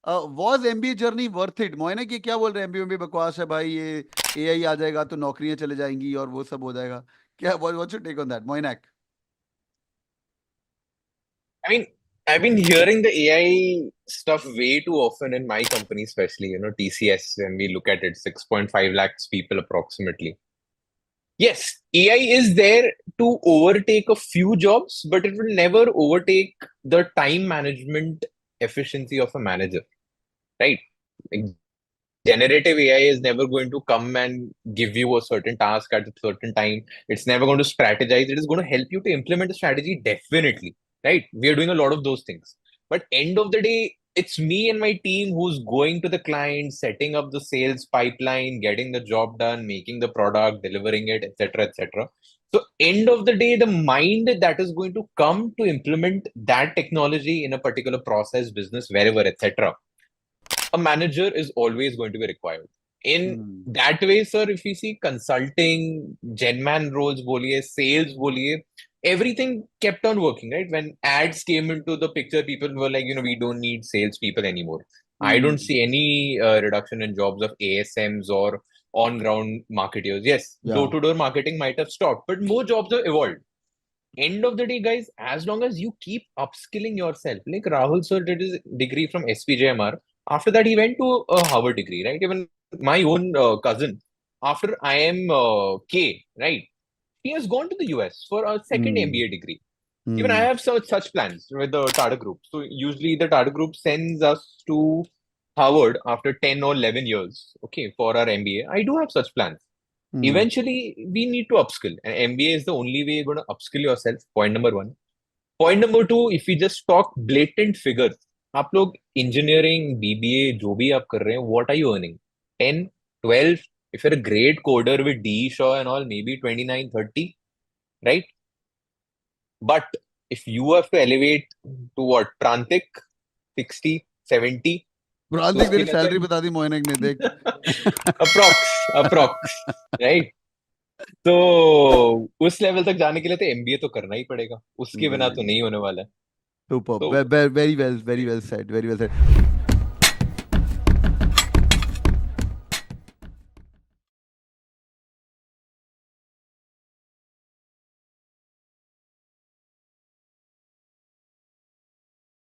Was MBA journey worth it? Moinak ये क्या बोल रहे हैं, एमबीए बकवास है भाई, ये एआई आ जाएगा तो नौकरियां चले जाएंगी और वो सब हो जाएगा? क्या, what's your take on that, Moinak? I mean, I've been hearing the AI stuff way too often in my company, especially, TCS, when we look at it, 6.5 lakhs people approximately. Yes, AI is there to overtake a few jobs, but it will never overtake the time management efficiency of a manager, right? Like, generative AI is never going to come and give you a certain task at a certain time. It's never going to strategize. It is going to help you to implement a strategy, definitely. Right? We are doing a lot of those things. But end of the day, it's me and my team who's going to the client, setting up the sales pipeline, getting the job done, making the product, delivering it, etc., etc. So end of the day, the mind that is going to come to implement that technology in a particular process, business, wherever, etc., a manager is always going to be required. In hmm. that way, sir, if we see consulting, Genman roles, boliye, sales, boliye, everything kept on working, right? When ads came into the picture, people were like, we don't need salespeople anymore. I don't hmm. see any reduction in jobs of ASMs or on ground marketers. Yes, या। door to door marketing might have stopped, but more jobs have evolved. End of the day, guys, as long as you keep upskilling yourself, like Rahul sir did his degree from SPJain. After that, he went to a Harvard degree, right? Even my own cousin, after IIM K, right? He has gone to the US for a second hmm. MBA degree. Even I hmm. have such plans with the Tata Group. So usually the Tata Group sends us to Harvard after 10 or 11 years, okay, for our MBA. I do have such plans. Hmm. Eventually, we need to upskill. And MBA is the only way you're going to upskill yourself. Point number one. Point number two, if we just talk blatant figures, आप लोग engineering, BBA, जो भी आप कर रहे हैं, what are you earning? 10, 12? If you're a great coder with D, Shaw and all, maybe 29, 30, right? But if you have to elevate to what? Prantik, 60, 70, तो प्रांतिक, उसके तेरी लिए सैलरी तो बता दी मोइनक ने, देख। Approx, right? तो उस लेवल तक जाने के लिए तो एमबीए तो करना ही पड़ेगा, उसके बिना तो नहीं। नहीं होने वाला है। सुपर, तो very well, very well said, very well said.